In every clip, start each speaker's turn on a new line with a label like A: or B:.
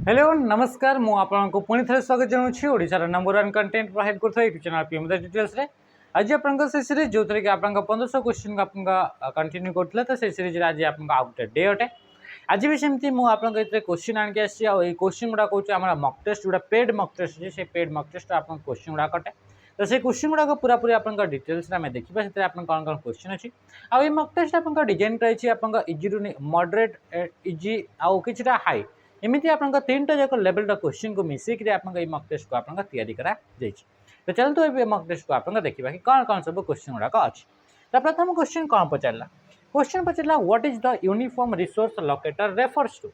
A: Hello नमस्कार मु आपको पुणी थे स्वागत जनाऊँगी ओडिशार नंबर वन कंटेंट प्रोवाइड करता यूट्यूब चैनल पीएम डिटेल्स रे आज आपन से सीरीज जो थे कि आप 1500 क्वेश्चन को कंटिन्यू करते तो से सीरीज आज आप आउट डे अटे आज भी सेमती मुझे क्वेश्चन आणिक आसी क्वेश्चन गुड़ा कौन मक टेस्ट जोड़ा पेड मक टेस्ट अच्छे से पेड मक टेस्ट आप क्वेश्चन गुड़ा कटे तो से क्वेश्चन गुड़ा पूरा पूरी आप डिटेल्स आम देखा से कौन कौन क्वेश्चन अच्छी आई मक टेस्ट आप डिजाइन कराई आप इजी टू मॉडरेट इजी आउ कि हाई एमती आप तीन टा जाक लेवल क्वेश्चन को मिसेक मक टेस्ट को आप तो चलते ये मक टेस्ट को आप देखा कि कौन कौन सब क्वेश्चन गुड़ाक अच्छी तो प्रथम क्वेश्चन कौन पचारा क्वेश्चन पचारा what is the uniform resource locator refers to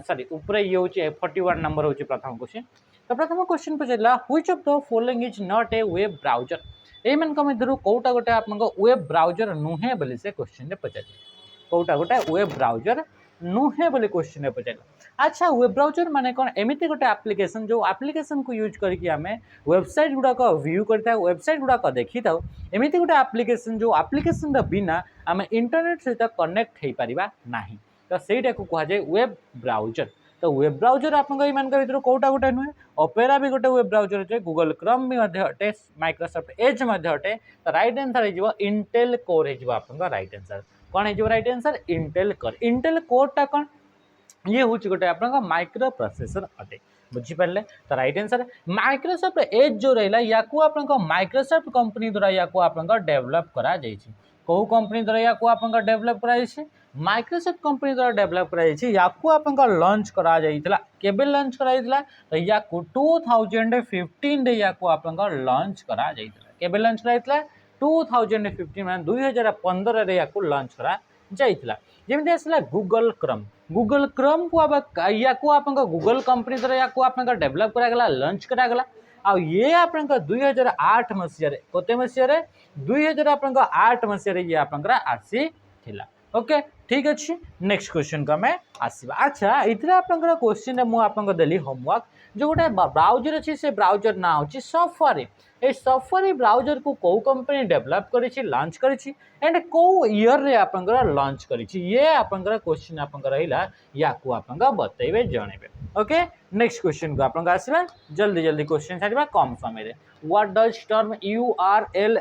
A: sorry ऊपर ये हूँ 41 नंबर हूँ प्रथम क्वेश्चन तो प्रथम क्वेश्चन पचारा which of the following is not a web browser एमान मध्य कौटा गोटे आप वेब ब्राउजर नुहे बोली से क्वेश्चन पचार कौटा गोटे वेब ब्राउजर नुहे बोली क्वेश्चन पचारा अच्छा वेब ब्राउजर माने कौन एमती गोटे एप्लिकेशन जो एप्लिकेशन को यूज करके आम वेबसाइट गुड़ाक व्यू करता वेबसाइट गुड़ाक देखी था एमती गोटे एप्लिकेशन जो एप्लिकेशन बिना आम इंटरनेट सहित कनेक्ट हो पारिबा नाही तो सेटा को कहा जाए वेब ब्राउजर तो वेब ब्राउजर आप भर कौटा गोटे नुहे ओपेरा भी गोटे वेब ब्राउजर अच्छे गूगल क्रोम भी अटे माइक्रोसॉफ्ट एज अटे तो राइट आंसर हो इंटेल कोर हो राइट आंसर कौन हो राइट आंसर इंटेल कोरटा कौन ये हूँ गोटे आप माइक्रो प्रोसेसर अटे बुझीपारे तो राइट आंसर माइक्रोसॉफ्ट एज जो रहा या माइक्रोसॉफ्ट कंपनी द्वारा या आप डेवलप करा कौ कंपनी द्वारा या आप डेवलप कर माइक्रोसॉफ्ट कंपनी द्वारा डेवलप कर लॉन्च करा केबे लॉन्च करा तो या 2015 रे या आप लॉन्च करा केबे लॉन्च करा 2015 मान 2015 रे या लॉन्च करा जमी आसला गूगल क्रोम को या गूगल कंपनी द्वारा या आप डेवलप करागला लॉन्च करागला आ ये आप 2008 मसीह कते मसीह 2008 मसीह ये आप आसी ओके ठीक अच्छे नेक्स्ट क्वेश्चन को मैं आसवा अच्छा इतना आप क्वेश्चन मुझे देली होमवर्क जो गोटे ब्राउजर अच्छी से ब्राउजर ना हो सफारी ए सफारी ब्राउजर को कौ कंपनी डेवलप करी लॉन्च करी एंड कौ ईयर रे आप लॉन्च करी ये आप क्वेश्चन आप रहा या बतइबे जनइबे ओके नेक्स्ट क्वेश्चन को आप आसवा जल्दी जल्दी क्वेश्चन छाड़ा कम समय what does term URL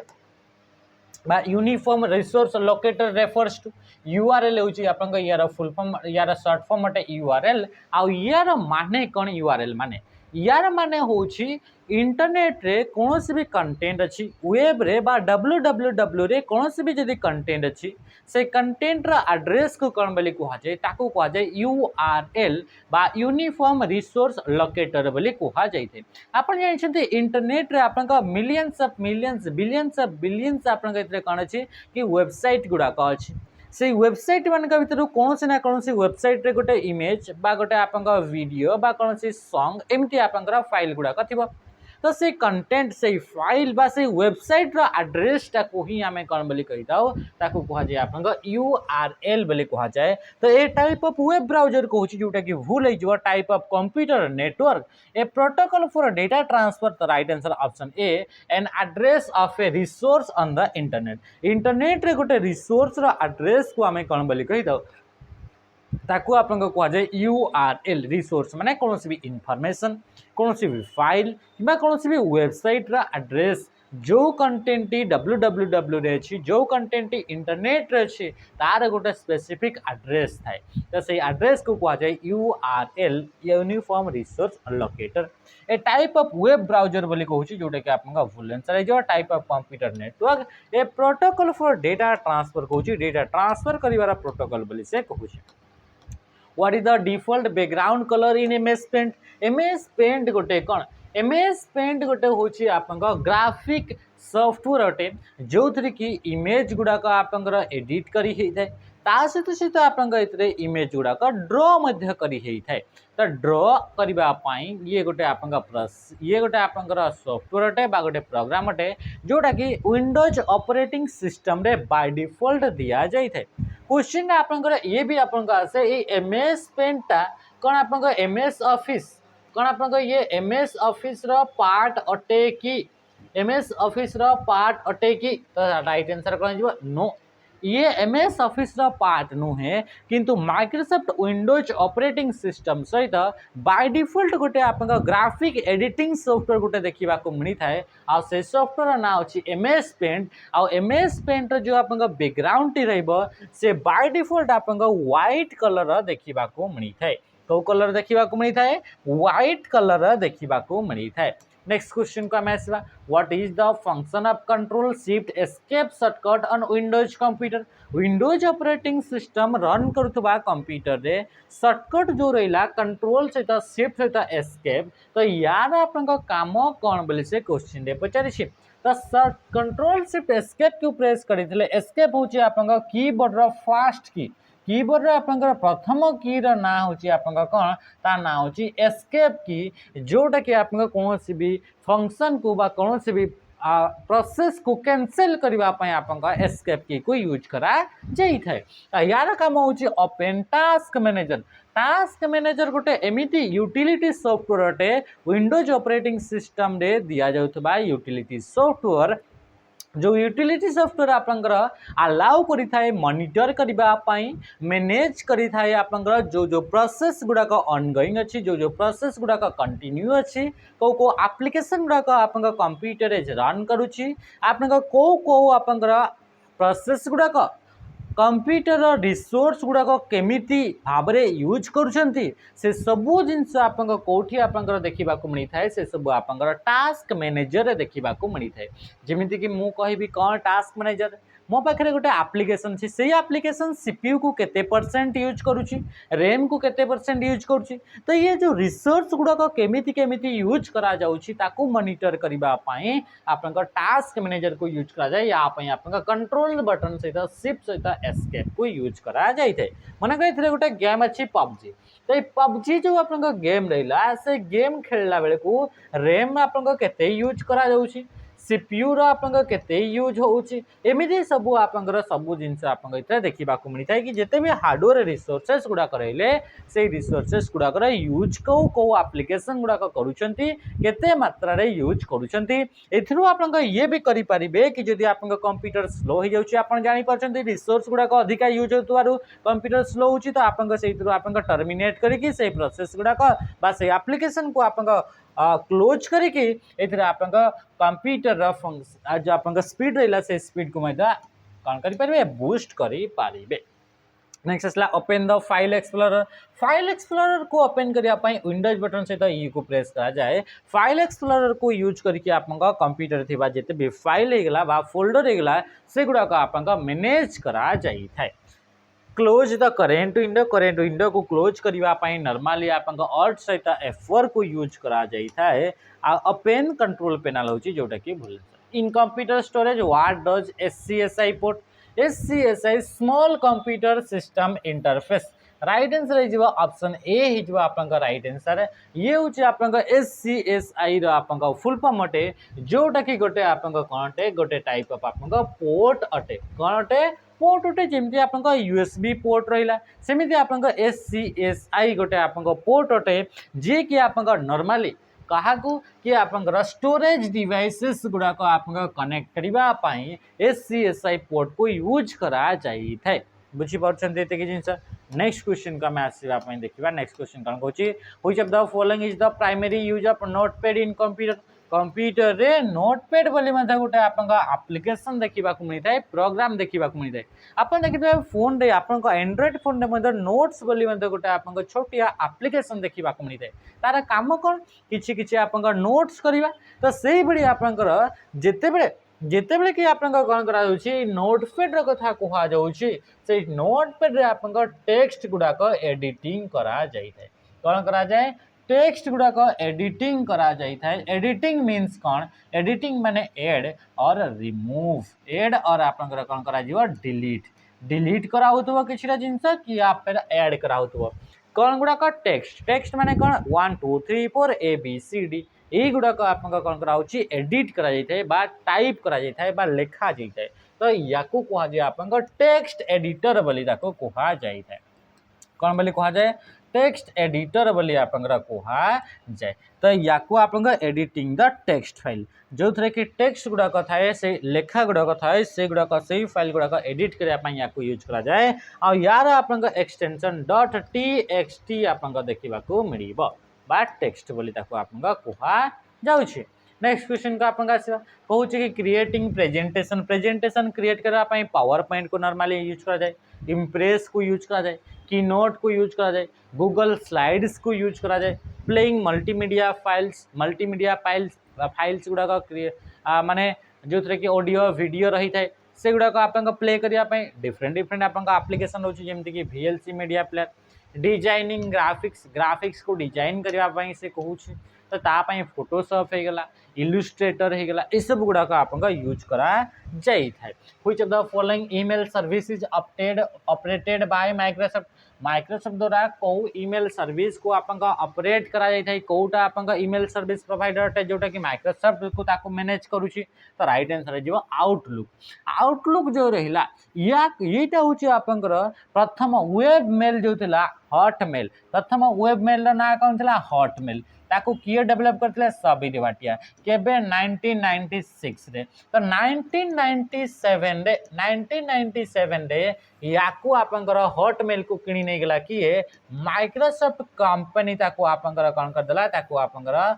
A: uniform resource locator refers to URL हूँ आप यार फुल फॉर्म यार शॉर्ट फॉर्म अटे यूआरएल आ यार माने कौन यूआरएल माने यार माने हूँ इंटरनेट रे कौन भी कंटेंट अच्छी वेब रे बा www रे कौन भी जदि कंटेंट अच्छी से कंटेंट रा एड्रेस को कौन बोली कहुए ताकू कहुए यूआरएल बा यूनिफॉर्म रिसोर्स लोकेटर बोली कहुए आप जानते इंटरनेट रे आप millions of millions billions of billions आप कौन अच्छी कि वेबसाइट गुड़ाक अच्छी से वेबसाइट मान भर कौन ना कौन वेबसाइट रे गोटे इमेज बा गोटे आप वीडियो बा कौन सॉन्ग एमती आप फाइल गुड़ाक थी तो से कंटेंट से फाइल बा से वेबसाइट रो एड्रेस टा को ही आमे कौन बोली कही था ताकू कहा जाए आप यूआरएल बोली कहा जाए तो ये टाइप ऑफ वेब ब्राउजर को जोटा कि भूल हो type of computer network a protocol for data transfer the right answer option A an address of A resource on the internet रे गोटे रिसोर्स रो एड्रेस को आमे कौन बोली कही था ताकू आप कहुए यूआरएल रिसोर्स माने कौन भी इनफॉरमेशन कौन भी फाइल कि कौन भी वेबसाइट रा एड्रेस जो कंटेंट www रे अछि जो कंटेंट इंटरनेट रे अछि तार गोटे स्पेसिफिक एड्रेस थाए तो से एड्रेस को कहुए URL uniform resource locator a type of web browser बोली कहूँ जोटा कि आप भूल आंसर हो type of computer network a protocol for data transfer कहूँ डेटा ट्रांसफर कर प्रोटोकॉल बोली से कहूँ What is the default background color in MS Paint? MS Paint गोटे कौन MS Paint गोटे हूँ आप ग्राफिक सॉफ्टवेयर अटे जो थी कि इमेज गुड़ाक आप एडिट करी है सहित सहित आप इमेज गुड़ाक ड्र करी है तो ड्र करने ये गोटे आप ये गोटे आप सॉफ्टवेयर अटे बा गोटे प्रोग्राम अटे जोटा कि विंडोज ऑपरेटिंग सिस्टम रे बाय डिफॉल्ट दिया जाए क्वेश्चन आप ये भी आप आसे MS पेंट टा कौन आप MS ऑफिस कौन आप ये MS ऑफिस रो पार्ट अटे कि MS ऑफिस रो पार्ट अटे कि तो राइट आंसर कौन नो ये एमएस ऑफिस रा पार्ट नुहे किंतु माइक्रोसॉफ्ट विंडोज ऑपरेटिंग सिस्टम सहित बाय डिफॉल्ट गोटे आपन ग्राफिक एडिटिंग सॉफ्टवेयर गोटे देखा मिली थाए आ से सॉफ्टवेयर ना अछि एमएस पेंट आ एमएस पेंट जो आपन बैकग्राउंड टी रहबो से बाय डिफॉल्ट आपन व्हाइट कलर देखा मिली थाए को कलर देखा मिली थाए व्हाइट कलर देखा मिली थाए नेक्स्ट क्वेश्चन को आम आसवा what is the function of control shift escape shortcut on Windows computer Windows operating system run करुवा कंप्यूटर रे शॉर्टकट जो रहा कंट्रोल सहित शिफ्ट सहित एस्केप तो यार आपन काम कौन बोले से क्वेश्चन रे पचारि तो कंट्रोल शिफ्ट एस्केप क्यों प्रेस करते एस्केप हूँ आपन कीबोर्ड रो फास्ट की कीबोर्ड आपन प्रथम की ना हूँ आपन कौन ता ना हूँ एस्केप की जोटा कि आप कौन भी फंक्शन को बा कौन भी प्रोसेस को कैंसिल करने आप एस्केप की को यूज करा जाए यार काम हूँ ओपन टास्क मैनेजर गोटे एमती यूटिलिटी सॉफ्टवेयर अटे विंडोज ऑपरेटिंग सिस्टम रे दिया जाउथबा यूटिलिटी सॉफ्टवेयर जो यूटिलिटी सॉफ्टवेयर आपंकर अलाउ करिथाए मॉनिटर करने मैनेज करिथाए आपंकर जो जो प्रोसेस गुड़ाक ऑनगोइंग अच्छी जो प्रोसेस गुड़ाक कंटिन्यू अच्छी को एप्लिकेशन गुड़ाक आपंकर कंप्यूटर रन करुच्ची आपंकर को आपंकर प्रोसेस गुड़ाक कंप्यूटर रिसोर्स गुड़ाक केमिति भाव यूज करुछंती से सबू जिनस आपंक कोठी आपंकर देखा मिली थाए से सब आपंकर टास्क मैनेजर देखा मिली थाए जेमिति कि मु कहबी कौन टास्क मैनेजर मो पाखे गोटे एप्लिकेशन छी से एप्लिकेशन सीपीयू को केते परसेंट यूज करुची रैम को केते परसेंट यूज करुची तो ये जो रिसोर्स गुड़ाक केमिति केमिति यूज करा जाउची ताकू मॉनिटर करबा पई आपनका टास्क मैनेजर को यूज करा जाए या पई आपनका कंट्रोल बटन सहित शिफ्ट सहित एस्केप को यूज करा जाए थे मन कही गोटे गेम अच्छी पबजी तो ये पबजी जो आपनका गेम रहा से गेम खेलला बेले को रैम आपनका केते यूज करा जाउची सीपीयू रो आपनका केते यूज होउची एमिति सबु आपनकर सबु जिंस आपनका इतरे देखिबा को मिली थाए कि जेते भी हार्डवेयर रिसोर्सेस गुडा करैले से रिसोर्सेस गुडा कर यूज को एप्लिकेशन गुडा करूचंती केते मात्रा रे यूज करूचंती एथिरु आपनका ये भी करि परिबे कि जदि आपनका कंप्यूटर स्लो हो जाउची आपन जानि परचंती रिसोर्स गुडा अधिका यूज होतुवारु कंप्यूटर स्लो होउची तो आपनका सेइथिरु आपनका टर्मिनेट करिकि से प्रोसेस गुडा बा से एप्लिकेशन को आपनका क्लोज करके कंप्यूटर जो आप स्पीड रहा से स्पीड को कौन करें बूस्ट करें नेक्स्ट आसला ओपन द फाइल एक्सप्लोरर को ओपन करने विंडोज बटन सहित ई को प्रेस करा जाए फाइल एक्सप्लोरर को यूज करके आप कंप्यूटर थी जिते भी फाइल होगा फोल्डर होगा से गुड़ाक आप मैनेज करा जाए थाए क्लोज द करेंट विंडो को क्लोज करने नॉर्मली आप ऑल्ट सहित F4 को यूज करा जाए थाए ओपन कंट्रोल पैनल होची जोटा कि भूल इन computer storage what does SCSI port SCSI small computer system interface right answer हो ऑप्शन ए हो आपका राइट आंसर ये हूँ आपका SCSI रो फुल फॉर्म अटे जोटा कि गोटे आपका कौन अटे गोटे टाइप ऑफ आपका पोर्ट अटे कौन अटे पोर्ट उठे जमी आप USB पोर्ट रहा सेमती आप SCSI गोटे आप पोर्ट अटे जी कि आप नॉर्मली क्या कि आप स्टोरेज डिवाइसेस गुड़ाक आप कनेक्ट करने SCSI पोर्ट को यूज करा जाए थाए बुझीपारे जिन नेक्स्ट क्वेश्चन को आम आसवा देखा नेक्स्ट क्वेश्चन कौन कौन which of the following is the primary use of notepad in computer रे नोटपैड बोली गोटे आप एप्लिकेशन देखा मिलता है प्रोग्राम देखा मिलता है आप देखिए फोन रे आप एंड्रॉइड फोन रे नोट्स बोली गोटे आप छोटिया एप्लिकेशन देखा मिलता है तार काम कौन कि आप नोट्स करवा तो से भाई आपंकर जितेबले कि आप कौन करा नोटपैड कथा कहुच्छे से नोटपैड रे आप टेक्स्ट गुड़ाक एडिटिंग करा जाए कौन करा जाए टेक्स्ट गुड़ाक एडिटिंग करा जाए एडिटिंग मीन्स कौन एडिटिंग माने एड और रिमूव एड और आप कौन करा डिलीट कराउथबो किछिटा जिंस कि आप ऐड कराउथबो कौन गुड़ाक टेक्स्ट माने कौन 1 2 3 4 ABCD यही गुड़ाक आप कौन कराउछि एडिट करा जाए बा टाइप करा जाए बा लेखा जाए तो या कह आप टेक्स्ट एडिटर बोली कह जाए कौन बोली कह जाए टेक्स्ट एडिटर बोली आपंकर कहा जाए। तो या एडिटिंग द टेक्स्ट फाइल जो थे कि टेक्स्ट गुड़ाक थाए से लेखा गुड़ाक थाए से गुड़ाक से फाइल गुड़ाक एडिट करने यूज करा जाए। आ यार आपन एक्सटेंशन डॉट टीएक्सटी आपन देखा मिल बा टेक्स्ट बोली आपन कहा जाउछि। नेक्स्ट क्वेश्चन को आपन आसवा कहूँ कि क्रिएटिंग प्रेजेंटेशन प्रेजेंटेशन क्रिएट करने पावर पॉइंट को नॉर्मली यूज करा जाए, इम्प्रेस को यूज करा जाए, की नोट को यूज करा जाए, गूगल स्लाइड्स को यूज करा जाए, प्लेइंग मल्टीमीडिया फाइल्स गुड़ाक माने जो थे कि ऑडियो वीडियो रही है से गुड़ाक आप प्ले करने डिफरेंट डिफरेंट आप एप्लिकेशन रोचे जमीक कि VLC media player designing graphics को डिजाइन करने से कहूँ तो तापाई फोटोशॉप हो गला इलुस्ट्रेटर हो गला ये सब गुड़ाक आप यूज करा जाए। Which of the following email service is operated by Microsoft द्वारा कौ ईमेल सर्विस को आप ऑपरेट करा जाए कौटा आप ईमेल सर्विस प्रोवाइडर है जोटा कि माइक्रोसॉफ्ट को ताको मैनेज करुच्ची। तो राइट आंसर हो आउटलुक जो रहा यहाँ हूँ आपंकर प्रथम वेब मेल जो थिला हॉटमेल प्रथम वेब मेल ना कौन था हॉटमेल ताको किए डेवलप करते सबीर भाटिया केबे 1996 रे। तो 1997 रे याकू आपंकर हॉटमेल को किणी नहीं गला किए माइक्रोसॉफ्ट कंपनी ताको आपंकर कौन कर देला ताको आपंकर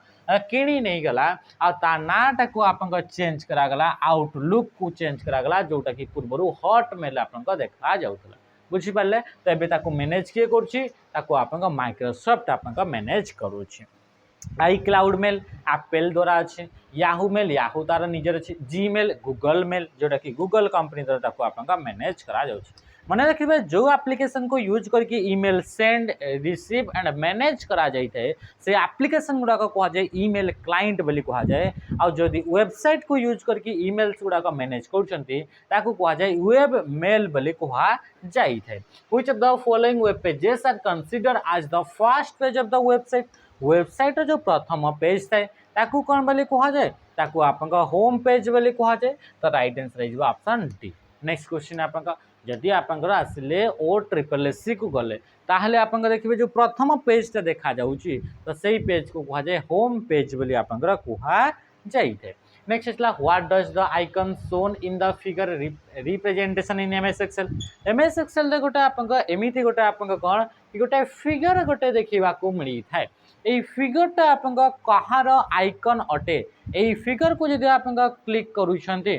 A: किणी नहीं गला आ ता नाटा को आपंकर चेंज करा गला आउटलुक को चेंज करा गला जोटा कि पूर्व हॉटमेल आपंकर देखा जाउतला बुझी पाले। तो एबे ताको मैनेज किए करछि ताको आपंकर माइक्रोसॉफ्ट आपंकर मैनेज करूछि। आई क्लाउड मेल एप्पल द्वारा अच्छे, याहू मेल याहू तार निजर अच्छे, जीमेल गूगल मेल जोटा कि गूगल कंपनी द्वारा ताको आपंका मैनेज करा जाउछि। मने रखिबे जो एप्लिकेशन को यूज करके email send receive and manage करा जाए से एप्लिकेशन गुड़ाक कह जाए ईमेल क्लाइंट बोली कह जाए। और जदि वेबसाइट को यूज करके ईमेल्स गुड़ाक मैनेज करछंती ताको कह जाए वेब मेल बोली कह जाए। Which of the following web pages are considered as the first page of the website website जो प्रथम पेज थाए ताकू कौन बोली कह जाए ताकू आपन होम पेज बोली कह जाए। तो राइट आंसर हो ऑप्शन डी। नेक्स्ट क्वेश्चन आपन जदि आपंकर आसिले OSSC को गले ताहले आपन देखिए जो प्रथम पेजटा देखा जाउची तो सही पेज को कह जाए होम पेज बोली आपंकर कह जाए। नेक्स्ट है what does the icon shown in the figure representation in MS Excel MS Excel गोटे आपंकर एमिति गोटे आपंकर कौन कि गोटे फिगर गोटे देखा मिली थाए এই ফিগরটা আপনার কাহার আইকন অটে এই ফিগর को যদি আপনার ক্লিক করুছন্তি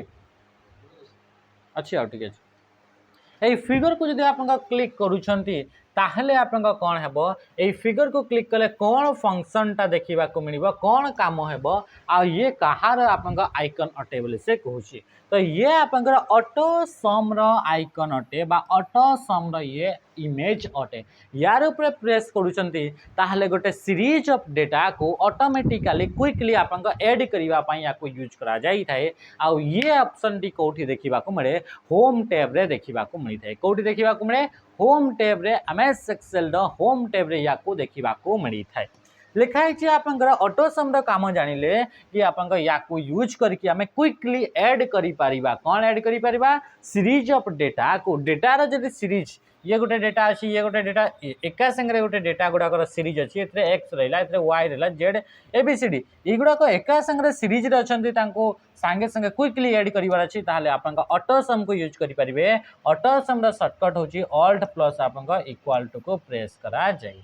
A: अच्छी ठीक আছে এই ফিগর को যদি আপনার ক্লিক করুছন্তি ताहले आपन कौन हेबो ए फिगर को क्लिक कले कौन फंक्शनटा देखा मिल कौन काम हेब आ ये कहार आपन आइकन अटे बोले से कहूँ। तो ये आपन ऑटो सम आइकन अटे बा ऑटो सम ये इमेज अटे यार ऊपर प्रेस करुचंती ताहले गोटे सीरीज ऑफ डेटा को ऑटोमेटिकली क्विकली आपन ऐड करने या यूज करा जाई थाए। आ ये ऑप्शन टी कोठी देखा मिले होम टैब रे देखा मिलता है कोठी देखा मिले होम टैब रे MS Excel होम टैब रे या देखा मिलता है। लिखाई आपंकर ऑटोसम काम जानिले कि आपंकर या यूज करके आम क्विकली ऐड करिपरिबा कौन ऐड करिपरिबा सीरीज ऑफ डेटा को डेटार जदि सीरीज ये गोटे डेटा अच्छी ये गोटे डेटा एका संगे गोटे डेटा गुड़ाक सीरीज अच्छी एक्स रहा वाई रहा जेड ABCD युड़ाक एका संगे सीरीज अच्छा सांगे संगे क्विकली ऐड करार अच्छी ताहले आपन ऑटोसम को यूज करेंगे। ऑटोसम सर्टकट हूँ ऑल्ट प्लस आपन इक्वाल टू को प्रेस करा जाए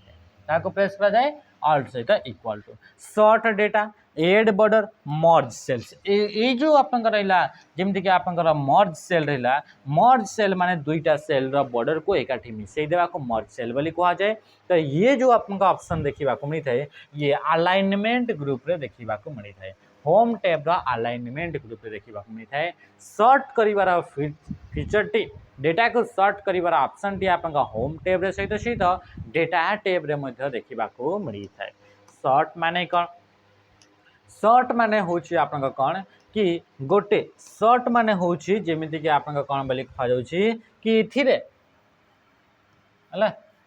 A: प्रेस करा जाए ऑल्ट सहित equal to sort data add border merge cells ये जो आपन रहा जमीक कि आपंकर मर्ज सेल रहा मर्ज सेल माने दुईटा सेल बॉर्डर को एकाठी मिसई देवा को मर्ज सेल बोली कह जाए। तो ये जो आपन ऑप्शन देखा मिलता है ये अलाइनमेंट ग्रुप रे देखा मिलता है होम टैब अलाइनमेंट ग्रुप रे देखा मिलता है। सर्ट कर फीचर टी डेटा को सर्ट कर ऑप्शन टी आप होम टैब रे सहित सहित डेटा टैब रे देखा मिलता है। सर्ट माने कौन सर्ट माने होची आपन कौन कि गोटे सर्ट माने होची जेमिति कि आपन कौन बोली कह जाउची कि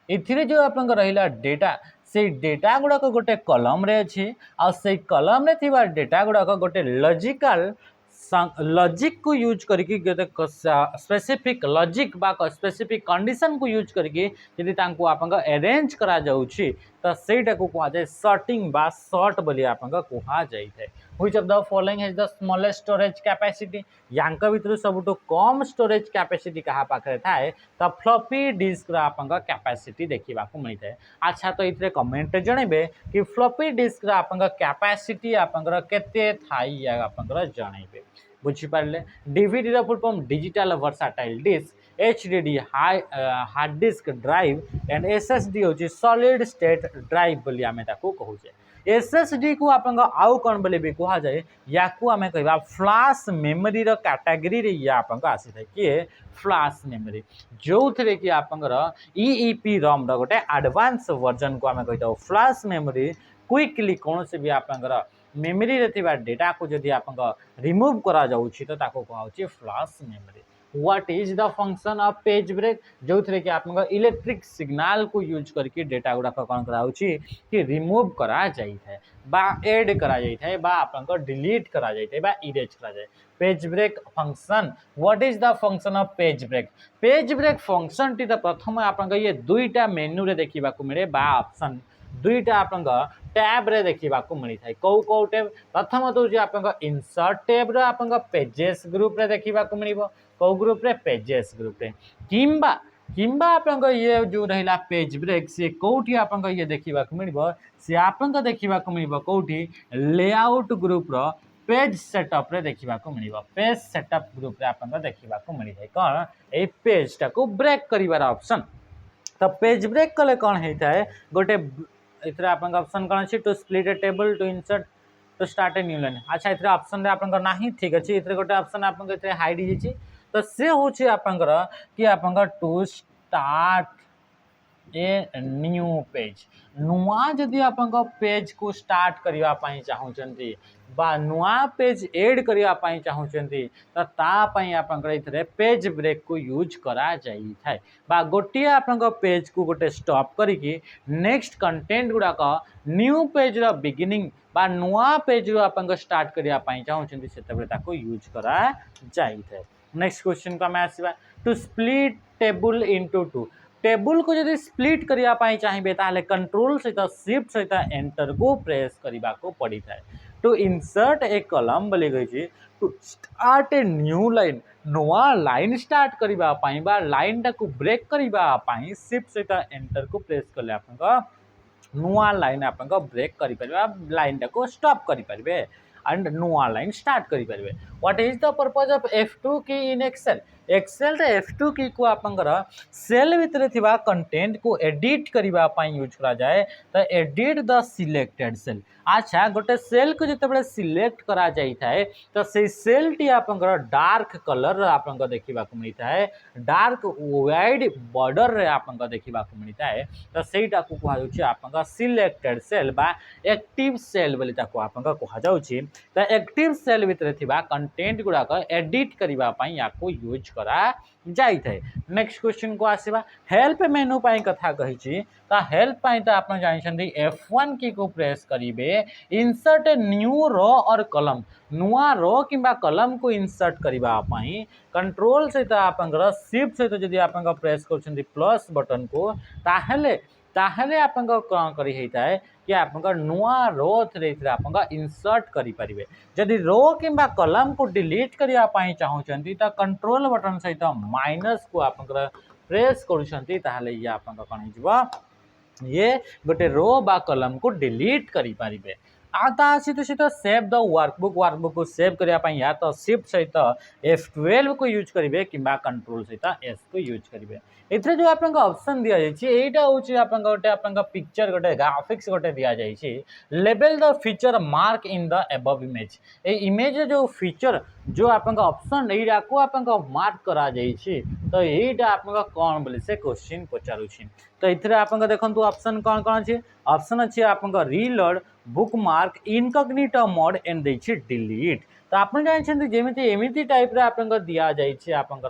A: इथिरे जो आपन रहिला डेटा से डेटा गुड़ाक गोटे कलम रे अच्छी आ से कलम रे थिबा डेटा गुड़ाक गोटे लॉजिकल लॉजिक को यूज करके स्पेसिफिक लॉजिक बा स्पेसिफिक कंडीशन को यूज करके यदि तांको आपन अरेंज करा जाउछि तो सेटा को कहा जाए सॉर्टिंग बा सॉर्ट बोली आपन कहा जाय थे। Which of the following has the smallest storage capacity यांका भितर सबटो कम स्टोरेज कैपेसिटी कहा पाखरे थाए तो फ्लॉपी डिस्क रा आपन कैपेसिटी देखिबा को मिलता है। अच्छा तो इतरे कमेंट जणेबे कि फ्लॉपी डिस्क रा आपन कैपेसिटी आपन केते थाई या आपन जणेबे बुझिपारे। DVD full form digital versatile disk HDD hard disk drive and SSD होची सॉलिड स्टेट ड्राइव बोली आमे ताको कहूचे। एसएसडी को आपन आउ कौन बोले भी कहा जाए या को आमे कहबा फ्लैश मेमोरी रो कैटेगरी रे या आपन आसी थाए कि फ्लैश मेमोरी जो थरे कि आपन ईईपी रॉम रो गोटे एडवांस वर्जन को आमे कहतो फ्लैश मेमोरी क्विकली कौन से भी आपन मेमोरी रे थिबा डेटा को जदि आपन रिमूव करा जाउछि तो ताको कहउछि flash memory. What is the function of page break जो थे कि आप इलेक्ट्रिक सिग्नल को यूज करके डेटा गुड़ाक कौन कराउछि कि रिमूव करा जाई है बा ऐड करा जाई है बा आपन डिलीट करा जाई है बा इरेज करा जाए। Page break function what is the function of page break. Page break function टी प्रथम आपन ये दुईटा मेन्यू रे देखिबा को मिले बा ऑप्शन दुईटा आपन टैब रे देखिबा को मिली थाए। कौ कौ टैब प्रथम तो जे आपन इंसर्ट टैब रे आपन पेजेस ग्रुप रे देखिबा को मिलिबो कौ ग्रुप रे पेजेस ग्रुप रे किंबा किंबा आपन ये जो रहिला पेज ब्रेक से कोठी आपन ये देखिबा को मिलिबो से आपन देखिबा को मिलिबो कोठी लेआउट ग्रुप रो पेज सेटअप रे देखिबा को मिलिबो। पेज सेटअप ग्रुप रे आपन देखिबा को मिली है कोन ए पेज टा को ब्रेक करिवार ऑप्शन। तो पेज ब्रेक कले कौन होता है गोटे इथरे आपन ऑप्शन कौन अछि to split a table to insert to start a new line. अच्छा इथरे ऑप्शन रे आपन नाही ठीक अछि इथरे गोटे ऑप्शन आपन इथरे हाइड हिछि तो से होछि आपन कि आपन to start a new page नुआ जदि आपन पेज को स्टार्ट करिवा पई चाहुचंती बा नुआ पेज ऐड करिवा पई चाहुचंती तो ता पई आपन इथरे पेज ब्रेक को यूज करा जाई थाए बा गोटे आपन पेज को गोटे स्टॉप करिकि नेक्स्ट कंटेंट गुडा का न्यू पेज रो बिगिनिंग बा नुआ पेज रो आपन स्टार्ट करिवा पई चाहुचंती सेतबे ताको यूज करा जाई थाए। नेक्स्ट क्वेश्चन को मैं आसीबा to split table into two table को जदि स्प्लिट करिया पाई चाहिए ताले कंट्रोल सहित शिफ्ट सहित एंटर को प्रेस करिबा को पड़ी थाए। टू इंसर्ट ए कॉलम बोली गई to start a new line नुआ लाइन स्टार्ट करिबा पाई बा लाइन टा को ब्रेक करिबा पाई शिफ्ट सहित एंटर को प्रेस करले आपन नुआ लाइन आपन ब्रेक करि परबा लाइन टा को स्टॉप करि परबे एंड नुआ लाइन स्टार्ट करि परबे। What is the purpose of F2 की इन एक्सेल एक्सेल रे F2 की को आपनकर सेल भितर थिबा कंटेंट को एडिट करिबा पई यूज करा जाए तो एडिट द सिलेक्टेड सेल। अच्छा गोटे सेल को जते सिलेक्ट करा जाई थाए तो से सेल टी आपनकर डार्क कलर आपनकर देखिबा को मिलता है डार्क वाइड बॉर्डर रे आपनकर देखिबा को मिलता है तो सेटा को कहा जाउची आपनकर सिलेक्टेड सेल बा एक्टिव सेल बोली ताको आपनकर कहा जाउची। तो एक्टिव सेल भितर थिबा कंटेंट गुडा को एडिट करिबा पई याको यूज करा जाई थाए। नेक्स्ट क्वेश्चन को आसीबा हेल्प मेनू पई कथा कहिची तो हेल्प पई तो आपन जानि छथि F1 की को प्रेस करिवे इंसर्ट ए न्यू रो और कॉलम नुआ रो किंबा कॉलम को इंसर्ट करिबा पई कंट्रोल सहित आपन शिफ्ट सहित जदि आपन प्रेस करछथि प्लस बटन को ताहले ताहले आपन कौन करी हेता है कि आपन नुआ रो थरे आपन इंसर्ट करि परिबे। जदि रो किंबा कॉलम को डिलीट करिया पाई चाहुचंती त कंट्रोल बटन सहित माइनस को आपन प्रेस करूछंती ताहले ये आपन कौन हिजबा ये गोटे रो बा कॉलम को डिलीट करि परिबे। आता सहित सेव द वर्कबुक को सेव करिया पाई या तो शिफ्ट सहित F12 को यूज करिवे किंबा कंट्रोल सहित S को यूज करिवे। एथरे जो आपन ऑप्शन दिया जायछि एटा होछि आपन गोटे आपन पिक्चर गोटे ग्राफिक्स गोटे दिया जायछि label the feature mark in the above image a image जो फीचर जो आपन ऑप्शन एटा को आपन मार्क करा जायछि तो एटा आपन कोन बोले से क्वेश्चन पचारुछि। तो एथरे आपन देखंतु ऑप्शन कोन कोन अछि ऑप्शन अछि आपन reload bookmark incognito mode and दैछि डिलीट। तो आपन जानि छथि जेमिति एमिति टाइप रे आपन दिया जायछि आपन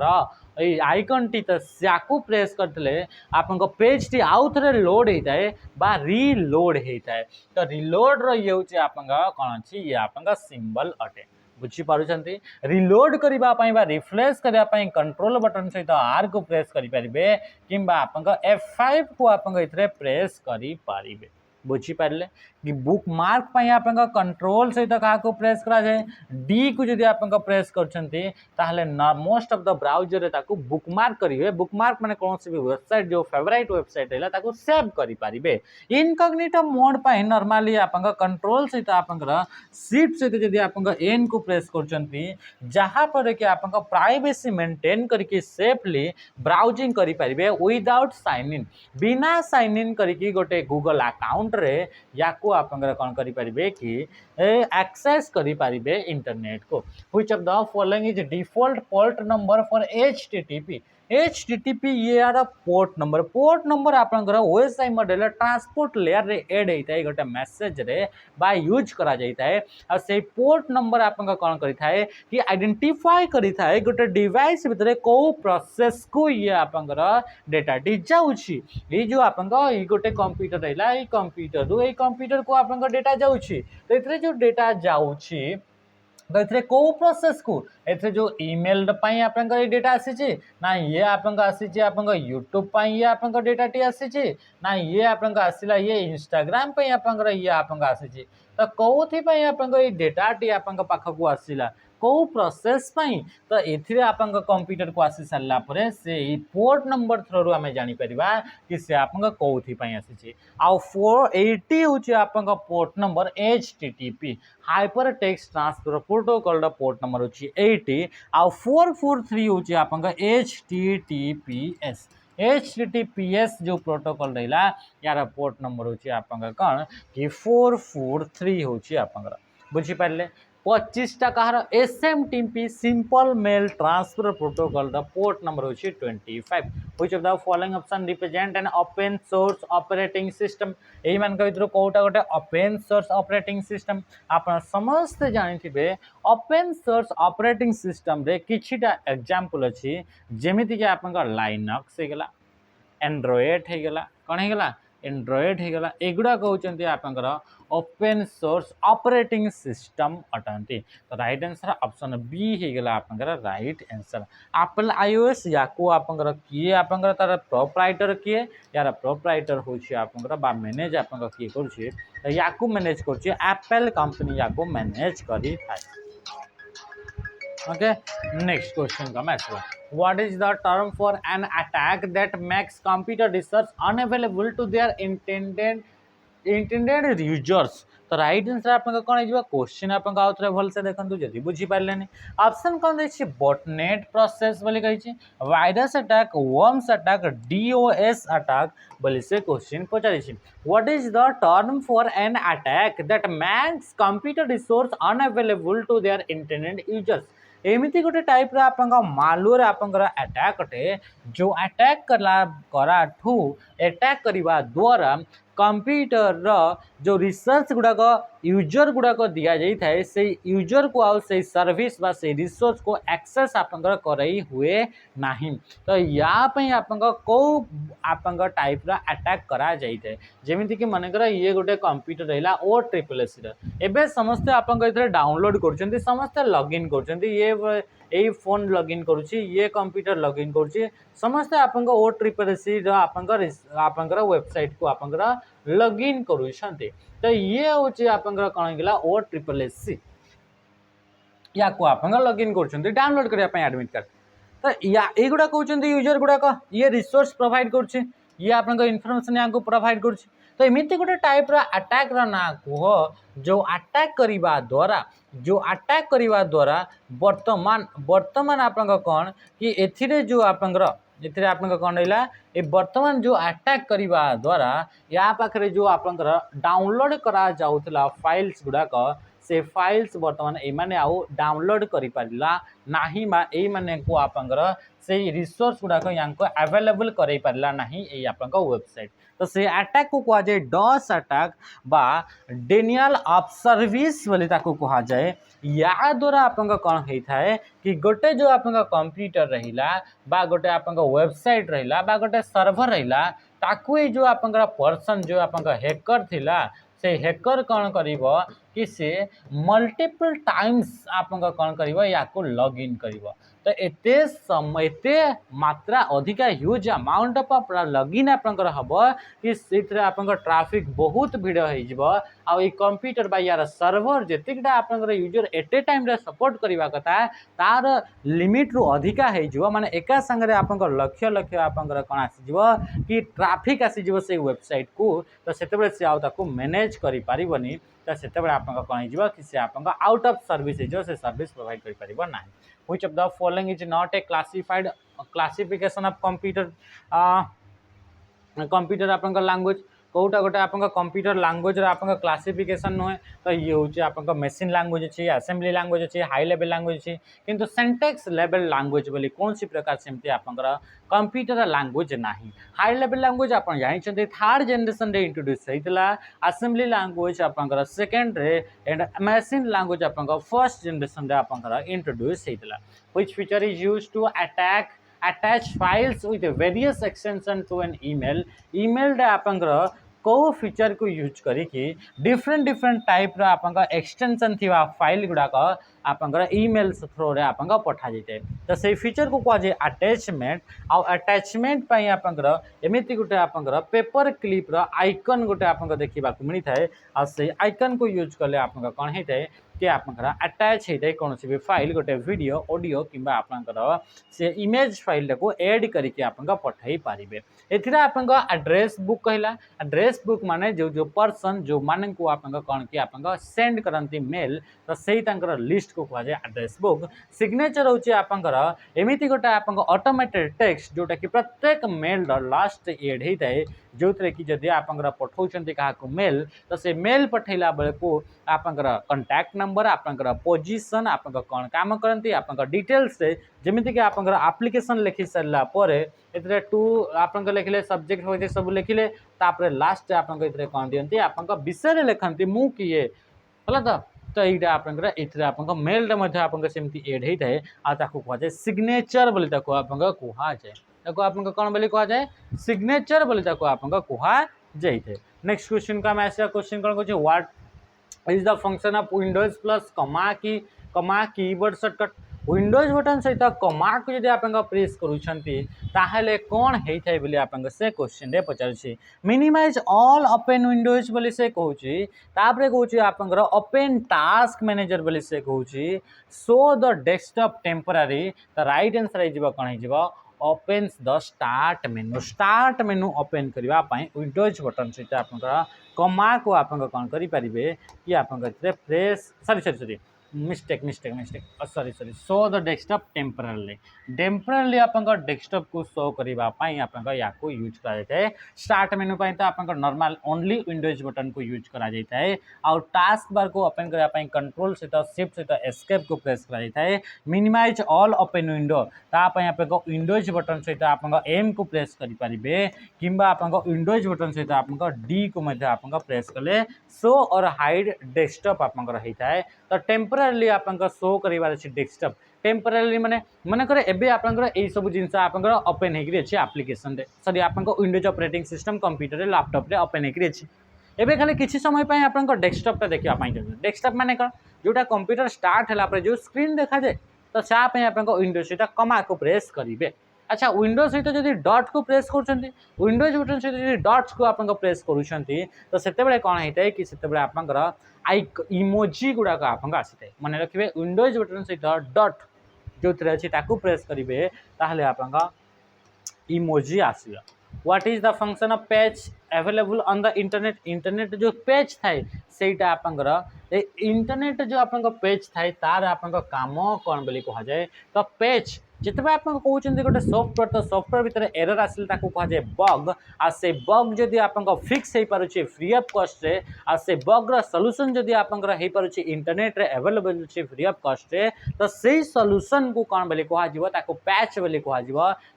A: आइकन टी तो स्याकू प्रेस करते आपन पेज टी आउ थे लोड होता है बा रीलोड होता है। तो रिलोड रो ये आपन कौन अच्छी ये आपन सिंबल अटे बुझीपारुଛନ୍ତି रिलोड करबा पई बा रिफ्रेश करबा पई कंट्रोल बटन सहित आर को प्रेस करि परिबे किंबा आपन F5 को आपन इथरे प्रेस करि परिबे बुझीपारे कि बुक मार्क पई आपन कंट्रोल सहित का को प्रेस करा जाए डी को जदि आपन प्रेस करछंती ताहले मोस्ट ऑफ द ब्राउजर रे ताको बुक मार्क करिवे बुक मार्क माने कोनोसी भी वेबसाइट जो फेवरेट वेबसाइट हैला ताको सेव करि परिबे इनकॉग्निटो मोड पई नॉर्मली आपन कंट्रोल सहित आपन शिफ्ट सहित जदि आपन एन को प्रेस करछंती जहां पर कि आपन प्राइवेसी मेंटेन करके सेफली ब्राउजिंग करि परिबे विदाउट साइन इन बिना साइन इन करके गोटे गूगल अकाउंट रे याको आपन कोन करि परिबे कि एक्सेस करि परिबे इंटरनेट को which of the following is default port number for HTTP ये आर पोर्ट नंबर आपन ओएसआई मॉडल ट्रांसपोर्ट लेयर रे ऐड होता है गोटे मेसेज रे बा यूज करा जाता है और से पोर्ट नंबर आपन कोन करि थाए कि आइडेंटिफाई करि थाए गोटे डिवाइस भितरे को प्रोसेस को ये आपन डेटा टी जाउछि ए जो आपन ई गोटे कंप्यूटर रहला ई कंप्यूटर रो ए कंप्यूटर को आपन डेटा जाउछि तो इतरे जो डेटा जाउछि तो इतरे को प्रोसेस को इतरे जो ईमेल पई आपन डेटा आसी ना ये आपन आसी आपन यूट्यूब पई ये आपन डेटा टी आसी ना ये आपन आसिला ये इंस्टाग्राम पई आपन ये आपन आसी तो कोथि पई आपन ये डेटा टी आपन पाख को आसिला को प्रोसेस पई तो एथिरे आपन कंप्यूटर को आसी सारला परे से पोर्ट नंबर थ्रू आम जानि परिबा कि से आपन कोथि पई आसी आ 480 होची आपन port number HTTP hyper text transfer protocol दा पोर्ट नंबर होची 80 आ 443 होची आपन HTTPS जो प्रोटोकॉल रहिला यार पोर्ट नंबर होची आपन कौन कि 443 होची आपन बुझी पारले 25टा कहार SMTP simple mail transfer protocol the port number होची 25 which of the following option represent an open source operating system एही मान के भितर कोटा गोटे ओपन सोर्स ऑपरेटिंग सिस्टम आपन समस्त जानिथिबे ओपन सोर्स ऑपरेटिंग सिस्टम रे किछिटा एग्जांपल अछि जेमिति कि आपन लाइनक्स हे गेला एंड्रॉयड हे गेला कोन हे गेला एंड्रॉयड हो गला एगुड़ा कहते आपंकर ओपन सोर्स ऑपरेटिंग सिस्टम अटंती तो राइट आंसर ऑप्शन बी हो गला आपंकर राइट आंसर एप्पल iOS याको आपंकर किए आपंकर तार प्रोप्राइटर किए यार प्रोप्राइटर होछि आपंकर बा मैनेज आपंकर किए करछि तो याको मैनेज करछि एप्पल कंपनी याको मैनेज करी थाए okay next question come as well what is the term for an attack that makes computer research unavailable to their intended users तो राइट आंसर आपन कोन हिजबा क्वेश्चन आपन आउ थरे भल से देखंतु जदी बुझी पारलेनी ऑप्शन कोन दै छी बॉटनेट प्रोसेस बोली कहै छी virus attack worms attack DOS attack बोली से क्वेश्चन पचारि छी what is the term for an attack that makes computer resource unavailable to their internet users एमिति गोटे टाइप रा आपन मालवेयर आपन अटैक अटे जो अटैक करा ठू अटैक करबा द्वारा कंप्यूटर रा जो रिसर्च गुड़ाक यूजर गुड़ाक दि जाए से यूजर को आउ से सर्विस बा से रिसोर्स को एक्सेस आपंकर करई हुए नाही तो या पई आपंक को आपंक टाइप रा अटैक करा जाइते जेमिति कि माने करा ये गोटे कंप्यूटर रहला ओ ट्रिपल सी रा एबे समस्त आपंक इधर डाउनलोड करछन्ती समस्त लॉगिन करछन्ती ये फोन लॉगिन करुछि ये कंप्यूटर लॉगिन करुछि समस्त आपंक ओ ट्रिपल सी रा आपंकर वेबसाइट को आपंकर लॉगिन करुछन्ती तो ये होची आपंकर कोन गेला ओ ट्रिपल सी या को आपंकर लॉगिन करछन्ती डाउनलोड करिया पय एडमिट कार्ड तो या एगुडा कहउछन्ती यूजर गुडा को ये रिसोर्स प्रोवाइड करछि ये आपंकर इन्फॉर्मेशन या को प्रोवाइड करछि तो एमिति गोटे टाइप रा अटैक रा ना को जो अटैक करिबा द्वारा वर्तमान आपंकर कोन कि एथिरे जो आपंकर एथिरे आपंकर कोन रहिला ए वर्तमान जो अटैक करिबा द्वारा या पाखरे जो आपंकर डाउनलोड करा जाउतला फाइल्स गुडा को से फाइल्स वर्तमान ए माने आउ डाउनलोड करि पारिला नाही मा ए माने को आपंकर से रिसोर्स गुडा को यांको अवेलेबल करै पारिला नाही ए आपंकर वेबसाइट तो से अटैक को कहा जाए डॉस अटैक बा डेनियल ऑफ सर्विस बोली ताको कहा जाए या द्वारा आपंका कौन होता है कि गोटे जो आपंका कंप्यूटर रहिला बा गोटे आपंका वेबसाइट रहिला बा गोटे सर्वर रहिला ताकू जो आपंका पर्सन जो आपंका हैकर थिला से हैकर कौन करिवो कि से मल्टीपल टाइम्स आपन कौन कर या लॉग इन कर तो एत मात्रा अधिका ह्यूज अमाउंट ऑफ लॉगिन आपनकर हम कि से ट्राफिक बहुत भिड़ हो कंप्यूटर बा यार सर्वर जेतिकटा आपनकर यूजर एट ए टाइम रे सपोर्ट करबा कथा तार लिमिट रु अधिका हो माने एका संगे आपनकर लक्ष्य लक्ष्य आपनकर कौन आसीजिवो कि ट्राफिक आसीजिवो से वेबसाइट को तो सेतेबेले से आउ ताको मैनेज करि पारिबनी तो सेतेबेले आपनकर कौन हिजिवो कि से आपनकर आउट ऑफ सर्विस हिजिवो से सर्विस प्रोवाइड करि पारिबो नाही which of the following is not a classified classification of computer आपन लैंग्वेज कौटा गोटे आपन कंप्यूटर लैंग्वेज आपन क्लासिफिकेशन नुहे तो ये हूँ आपन मशीन लैंग्वेज अच्छी असेंबली लैंग्वेज अच्छी हाई लेवल लैंग्वेज अच्छी किंतु सेंटेक्स लेवल लैंग्वेज बोली कौन सी प्रकार सेमती आपन कंप्यूटर लैंग्वेज ना हाई लेवल लैंग्वेज आप जानते थर्ड जनरेशन रे इंट्रोड्यूस होता असेंबली लैंग्वेज आपन सेकेंड रे एंड मशीन लैंग्वेज आपन फर्स्ट जनरेशन रे आपन इंट्रोड्यूस होता which feature is used to attach files with various extension to an email रे आपनकर को फीचर को यूज करी डिफरेंट टाइप रा आपनका एक्सटेंशन थिवा फाइल गुड़ाक आपनकर ईमेल थ्रू रे आपनका पठा जाए तो से फीचर को कह जाए अटैचमेंट अटैचमेंट पई आपनकर एमिति गुटे आपनकर पेपर क्लिप रा आइकन गुटे आपनका देखिबा को मिली थाए आ से आइकन को यूज करले आपनका कोन हेतै कि आपनकर अटैच होता है कौन सी भी फाइल गोटे वीडियो ऑडियो किंबा आपनकर से इमेज फाइल को ऐड करके आपनका पठाई पारिबे एथिरा आपनका एड्रेस बुक कहला एड्रेस बुक माने जो पर्सन जो माने को आपनका कोन कि आपनका सेंड करंती मेल तो सही तंकर लिस्ट को कह जाए एड्रेस बुक सिग्नेचर होची आपनकर एमिति गोटे आपनका ऑटोमेटेड टेक्स्ट जोटा कि प्रत्येक मेल लास्ट ऐड होता है जो कि जदि आपनकर पठाउछंती काहा को मेल तो से मेल पठैला बेले को आपनकर कांटेक्ट नंबर आपनकर पोजीशन आपनकर कौन काम करती आपनकर डिटेल्स से जमीती कि आपनकर एप्लिकेशन लिखि सारा पर एतरे टू आपनकर लिखले सब्जेक्ट होते सब लिखले तापर लास्ट आपनकर एतरे कौन दियंती आपनकर विषय लिखंती मु किए हला तो यहाँ आपनकर एतरे आपनकर मेल रे मध्ये आपनकर सेमती ऐड होता है आ ताको कह जाए सिग्नेचर बोली ताको आपनकर कहा जाए ताको आपनकर कौन बोली कहा जाए सिग्नेचर बोली ताको आपनकर कहा जाए नेक्स्ट क्वेश्चन का मैं ऐसा क्वेश्चन कौन कहूँ what is the function of Windows plus कमा कीबोर्ड शॉर्टकट विंडोज बटन सहित कमा को जब आप प्रेस करुँचे कौन होता है बोली आप से क्वेश्चन रे पचार मिनिमाइज ऑल ओपन विंडोज बोली से कहूँ कहूँ आप ओपन टास्क मैनेजर बोली से कहूँ शो द डेस्कटॉप टेम्पररी तो राइट आंसर हो कौन हो opens the start menu open करने विंडोज बटन सहित आप कमा को आप कौन करेंगे कि आप press sorry mistake sorry show the desktop temporary आप डेस्कटॉप को शो करने आप यूज कर स्टार्ट मेनू तो आप नॉर्मल ओनली विंडोज बटन को यूज करा जाता है और टास्क बार को ओपन करने कंट्रोल सहित शिफ्ट सहित एस्केप को प्रेस करा जाता है मिनिमाइज ऑल ओपन विंडो तापाई आप विंडोज बटन सहित आप एम को प्रेस करेंगे कि आप विंडोज बटन सहित आप डी को आप प्रेस कले शो और हाइड डेस्कटॉप आप होता है तो टेम्पररी आप शो करार डेस्कटॉप टेम्पररी माने मनकर एबे आपनकर एई सब जिनस आपनकर ओपन हेकरी अछि एप्लिकेशन रे सॉरी आपनकर विंडोज ऑपरेटिंग सिस्टम कंप्यूटर रे लैपटॉप रे ओपन हेकरी अछि एबे खाली किछि समय पय आपनकर डेस्कटॉप ता देखिया पाई डेस्कटॉप माने कोन जोटा कंप्यूटर स्टार्ट हला पर जो स्क्रीन देखा जाए तो सा पय आपनकर विंडोज सेटा कमा को प्रेस करिवे अच्छा विंडोज सहित जदि डॉट को प्रेस करूछंती विंडोज बटन सहित जदि डॉट्स को आपनकर प्रेस करूछंती तो सेते बेले कोन हेतै कि सेते बेले आपनकर इमोजी गुडा का आपनकर आसीतै माने रखिबे विंडोज बटन सहित डॉट जो थे अच्छी प्रेस करेंगे ताहले आपनका इमोजी आसिया what is the function of page available on the internet जो पेज थाए सेटा आपनकर इंटरनेट जो आपन पेज थाए तार आपन काम कौन बोली कह जाए तो पेज जिते आप कहते गोटे सॉफ्टवेयर तो सॉफ्टवेयर भितर एरर आसिले ताकू कह जाए बग आ से बग जदि आप फिक्स हो पारे फ्री ऑफ कॉस्ट रे आ से बग्र सॉल्यूशन जदि आप हो पारे इंटरनेट रे अवेलेबल फ्री ऑफ कॉस्ट रे तो सही सॉल्यूशन को कौन बोली कह ताको पैच बोली कह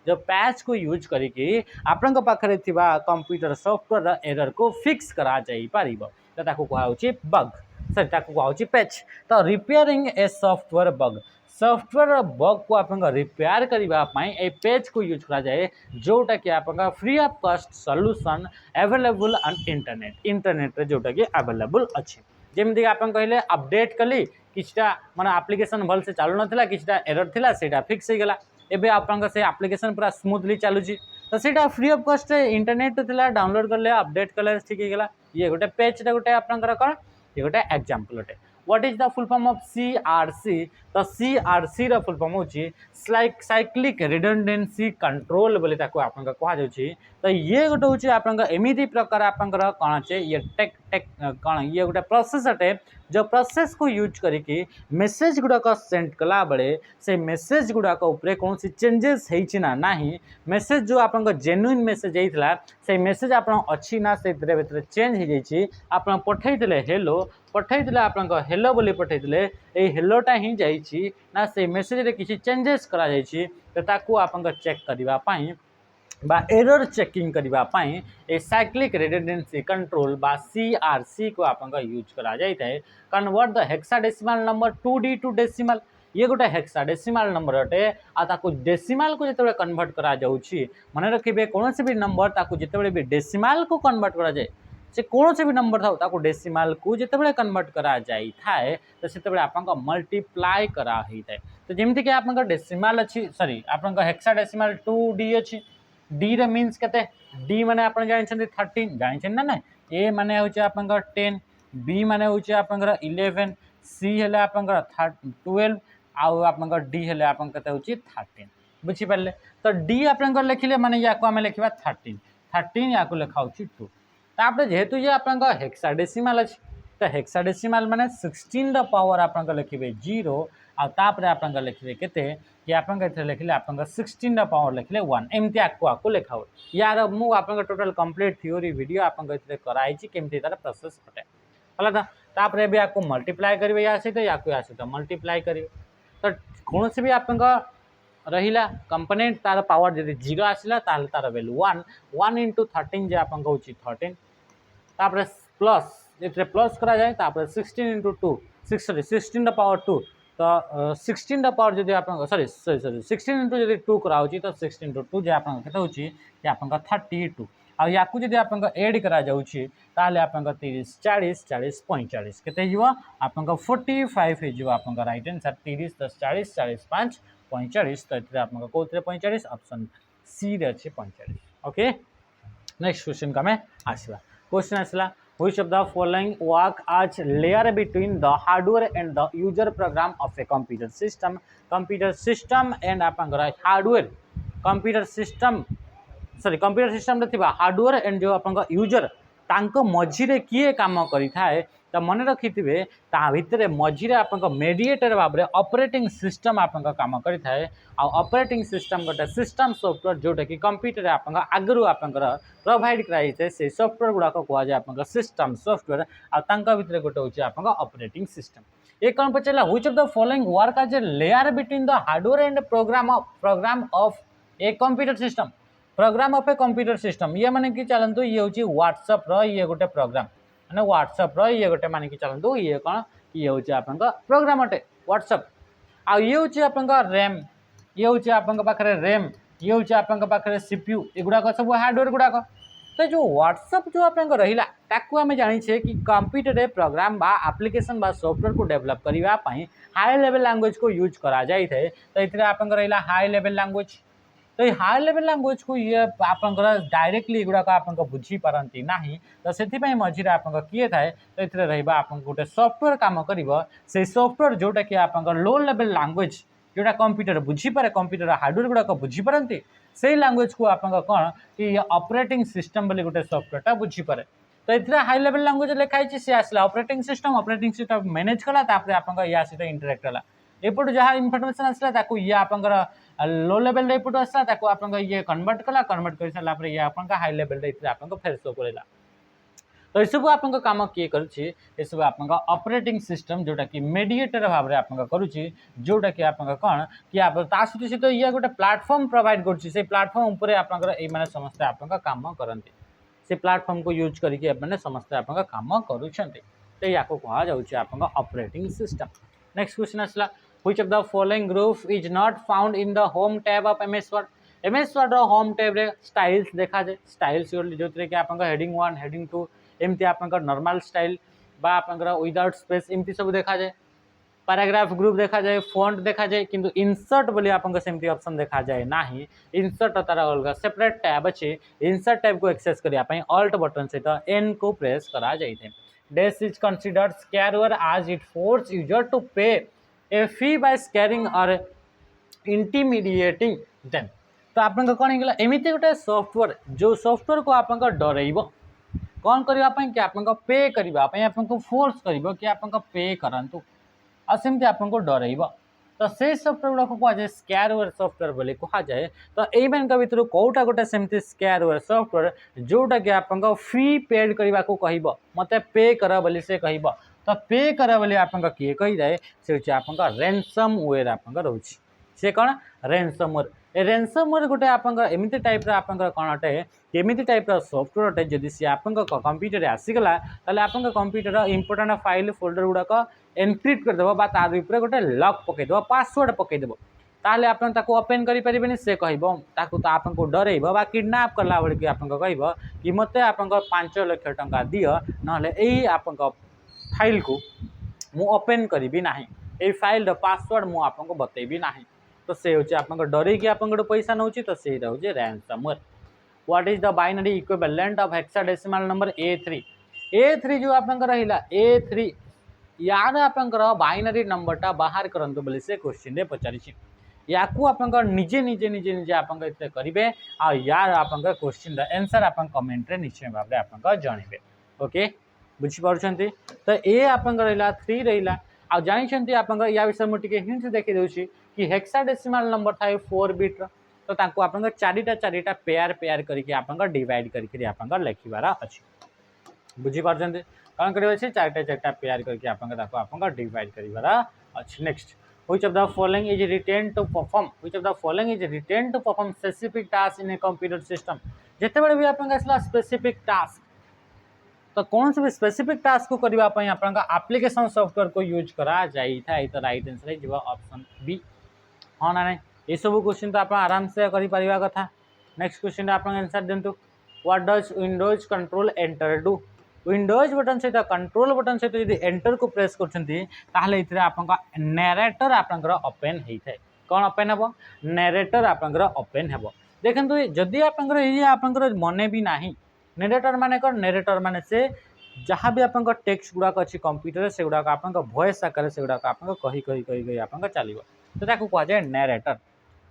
A: जो पैच को यूज करके आपन पाखरे थिबा कंप्यूटर सॉफ्टवेयर एरर को फिक्स करा जाई पारिबो तो ताको कह बग सॉरी ताको कह पैच तो repairing a software bug software bug को आप रिपेयर करने ए पेज को यूज करा जाए जोटा कि आप free of cost solution available on internet रे जोटा कि अवेलेबल अच्छे जमीक आप कहले अपडेट कली किछटा माने एप्लिकेशन भल से चालू नथिला किछटा एरर थिला सेटा फिक्स हो गला एबे आपन से एप्लिकेशन पूरा स्मूथली चलुची तो सीटा फ्री ऑफ कॉस्ट इंटरनेट थिला डाउनलोड करले अपडेट कले ठीक हो गला ये गोटे पेज गोटे आपनकर कौन ये गोटे एग्जांपल गोटे what is the full form of CRC तो सीआरसी रा फुल फॉर्म होची साइक्लिक रिडंडेंसी कंट्रोल बोली ताको आपनका कहा जाउची तो ये गोटे होची आपनका एमिति प्रकार आपनकर कोन छे ये टेक टेक कोन ये गोटे प्रोसेस अटे जो प्रोसेस को यूज करिकी मेसेज गुड़ाक सेंड कला बेले से मेसेज गुड़ाक उपरे कौन सी चेंजेस होइछि ना नाही मेसेज जो आपन जेन्युइन मेसेज होइथिला से मेसेज आपन अछि ना से भीतर चेंज हो जाइछि आपन पठैथिले हेलो पठैथिले आपन हेलो बोली पठैथिले ए हेलोटा ही जाइछि ना से मेसेज रे किछि चेंजेस करा जाइछि तो ताकू आपन चेक करबा पई बा एरर चेकिंग करबा पई ए साइक्लिक रिडंडेंसी कंट्रोल बा सीआरसी को आपन यूज करा जाय है convert the hexadecimal number 2D to decimal ये गोटे हेक्साडेसिमल नंबर अटे आ ताकू डेसिमल को जतबे कन्वर्ट करा जाउछि माने रखिबे कोनोसी भी नंबर ताकू जतबे भी डेसिमल को कन्वर्ट करा जाय से कोनोसी भी नंबर थाउ ताकू डेसिमल को जतबे कन्वर्ट करा जाय थाए तो सेतबे आपन मल्टीप्लाई करा होई थाए तो जेमति कि आपन डेसिमल अछि सॉरी आपन हेक्साडेसिमल 2D अछि डी रे मीन्स केते डी माने आपन जानि छथि 13 जानि छन ना ना ए माने होचे आपन 10 बी माने होचे आपन 11 सी हेले आपन 12 आउ आपन डी हेले आपन केते होची 13 बुझी परले तो डी आपन लिखिले माने या को हम लिखबा 13 या को लिखा होची 2 तापर जेहेतु ये आपन हेक्साडेसिमल अछि तो हेक्साडेसिमल माने 16 द पावर आपन लिखिबे 0 आ तापर आपन लिखिबे केते कि आपन के लिखले आपन 16 द पावर लिखले 1 एमती आको लिखा हो यार मु आपन टोटल कंप्लीट थ्योरी वीडियो आपन के कराई छी केमती तार प्रोसेस हटे हला था तापर भी आपको मल्टीप्लाई करिवे या से तो या से तो मल्टीप्लाई करिवे तो कौन से भी आपन रहिला कंपोनेंट तार पावर यदि 0 आसिला ताल तार वैल्यू 1 into 13 जे आपन कहउची 13 तापर प्लस जेतरे प्लस करा जाए तापर 16 into 2 16 द पावर 2 तो 16 द पावर जदि आपन सॉरी 16 into जदि 2 करा होची तो 16 into 2 जे आपन केते होची कि आपन 32 आ याकू जदि आपन ऐड करा जाउची ताले आपन 30 40 40 45 केते हियो आपन 45 हे जो आपन राइट आंसर 30 10 40 40 5 45 तो एतरे आपन कोतरे 45 ऑप्शन सी रे अछि 45 ओके नेक्स्ट क्वेश्चन का में आसीबा क्वेश्चन आसला which of the following work as layer between the hardware and the user program of a computer system and आपन hardware computer system रे थिबा हार्डवेयर एंड जो आपन यूजर तांको मझिरे किए काम करि थाए त मन रखिथिबे ता भितरे मझिरे आपन मेडिएटर भाबरे ऑपरेटिंग सिस्टम आपन काम करि थाए आ ऑपरेटिंग सिस्टम गोटे सिस्टम सॉफ्टवेयर जोटा कि कंप्यूटर आपन आगरु आपन प्रोवाइड कराई थे से सॉफ्टवेयर गुडा को कहवा जाय आपन सिस्टम सॉफ्टवेयर आ तांका भितरे गोटे होची आपन ऑपरेटिंग सिस्टम ए कोन पचला which of the following work as a layer between the hardware and program of a computer system program of a computer system ये माने कि चलंतु ये होची व्हाट्सएप रो ये गोटे प्रोग्राम माने व्हाट्सएप रो ये गोटे माने कि चलंतु ये कोन ये होची आपन प्रोग्राम अटे व्हाट्सएप आ ये होची आपन रैम ये होची आपन पाखरे रैम ये होची आपन पाखरे सीपीयू ए गुडा को सब हार्डवेयर गुडा को तो जो व्हाट्सएप जो आपन रहिला ताकू हमें जानि छे कि कंप्यूटर रे प्रोग्राम बा एप्लिकेशन बा सॉफ्टवेयर को डेवलप करिवा पई हाई लेवल लैंग्वेज को यूज करा जाय थे तो इतरे आपन रहिला हाई लेवल लैंग्वेज तो ये हाई लेवल लैंग्वेज को ये आपन डायरेक्टली गुडा को आपन बुझी पारंती नाही तो सेति पई मझिरे आपन किए थाए तो इतरे रहिबा आपन गोटे सॉफ्टवेयर काम करिवो से सॉफ्टवेयर जोटा कि आपन लो लेवल लैंग्वेज जोटा कंप्यूटर बुझी पारे कंप्यूटर हार्डवेयर गुडा को बुझी पारंती से लैंग्वेज को आपन कोन कि ऑपरेटिंग सिस्टम बोली गोटे सॉफ्टवेयर ता बुझी पारे तो इतरे हाई लेवल लैंग्वेज लिखाई छी से आसला ऑपरेटिंग सिस्टम मैनेज कला तापर आपन या सहित इंटरेक्ट कला एपट जहाँ इनफॉरमेशन आसला ताकू ये आपन लो लेवल एपट आसला ताकू आपन ये कन्वर्ट कला कन्वर्ट कर सारा ये आपन हाई लेवल रे आपन फेर शो करेला तो ये सब आपन काम किए करूची ये सब आपन ऑपरेटिंग सिस्टम जोटा कि मेडिएटर भाव रे आपन करूची जोटा कि आपन कोन कि आप तासुति से तो ये गोटे प्लेटफॉर्म प्रोवाइड करूची से प्लेटफॉर्म ऊपर आपन ए माने समस्त आपन काम करंती से प्लेटफॉर्म को यूज करके आपन समस्त आपन काम करूछंती तो याको कहा जाउची आपन ऑपरेटिंग सिस्टम नेक्स्ट क्वेश्चन आसला which of the following group is not found in the home tab of MS Word MS Word row home tab रे स्टाइल्स देखा जाए स्टाइल्स जो कि आपन हेडिंग 1 हेडिंग 2 एमती आपन नॉर्मल स्टाइल आपंकर विदाउट स्पेस एमती सब देखा जाए पैराग्राफ ग्रुप देखा जाए फॉन्ट देखा जाए किंतु इंसर्ट बोली आपंकर सेमती ऑप्शन देखा जाए नाही इंसर्ट तार अलग सेपरेट टैब अच्छे इंसर्ट टैब को एक्सेस करने ऑल्ट बटन सहित एन को प्रेस करा जाए डैश इज कंसीडर्ड स्कैरवेयर आज इट फोर्स यूजर टू पे ए फी बाय स्कैरिंग और इंटिमिडिएटिंग देम तो आप कौन होगा एमती गोटे सॉफ्टवेयर जो सॉफ्टवेयर को आप डरइब कौन करने कि आप पे करने आपको फोर्स कर कि आप पे करूँ और सेमती आपको डरइब तो से सॉफ्टवेयर गुड़ा कहुए स्कैरवेयर सॉफ्टवेयर बोली कहुए तो यही भितर कौटा गोटे सेमती स्कैरवेयर सॉफ्टवेयर जोटा कि आप फी पेड करने को कह मत पे कर बोली से कह तो पे कर बोली आप किए कहीदाए से आप रैनसमवेयर आप रोचे से कौन रैनसमवेयर रैनसमवेयर गोटे आप एमती टाइप आप कौन अटे केमी टाइप सॉफ्टवेयर अटे जदि सी आप कंप्यूटर आसीगला ताले आप कंप्यूटर इंपोर्टेंट फाइल फोल्डर गुड़ाक एनक्रिप्ट करदेव तार ऊपर गोटे लॉक पकईदेव पासवर्ड पकईदेव ताले आप ओपन करें से कह आपको डरइब बा किडनैप कला बेल आप कह कि मत आप 5 लाख टंका दियो ना आप फाइल को मु ओपन करी ना ये फाइल पासवर्ड मु आपको बतेबी ना तो से हूँ आप डर कि आप पैसा नौ तो से हूँ ransomware what is the binary equivalent of hexadecimal number A3 जो आप रहा A3 यार आप बाइनरी नंबरटा बाहर करंतु बोली से क्वेश्चन पचारि या आप निजे निजे निजे निजे आप करेंगे आ यार आप क्वेश्चन आंसर आप कमेंट रे निश्चय भाव में आप जनइबे ओके बुझीपार तो ए आप रहा 3 रहा आ जानते आप या विषय मुझे हिंट देखी दूसरी कि हेक्साडेसिमल नंबर था 4 बिट तो आप चारिटा पेयर पेयर करके आप डिवाइड करके आप लिखबार अच्छी बुझीपार कौन कर चारिटा पेयर करके आप डिवाइड कर अच्छी next which of the following is written to perform which of the following is written to perform specific task in a computer system जितेबाला भी आप स्पेसिफिक टास्क तो कौन से भी स्पेसिफिक टास्क को करने एप्लिकेशन सॉफ्टवेयर को यूज करा जाए तो राइट आंसर है ऑप्शन बी हाँ ना नहीं ये सब क्वेश्चन तो आप आराम से करा कथा नेक्स्ट क्वेश्चन आप आंसर दिंतु what does Windows control enter do Windows button सहित कंट्रोल बटन सहित जब एंटर को प्रेस कर आप नैरेटर आप ओपन होता है कौन ओपन हे नैरेटर आप ओपन हे देखते जदि आप मन भी ना नैरेटर माने कौन नैरेटर माने से जहाँ भी आप टेक्स्ट गुड़ाक अच्छी कंप्यूटर से गुड़ाक आप वॉइस आकार से गुड़ाक आप कही कही कही कही आप चलो तो या कहुए नैरेटर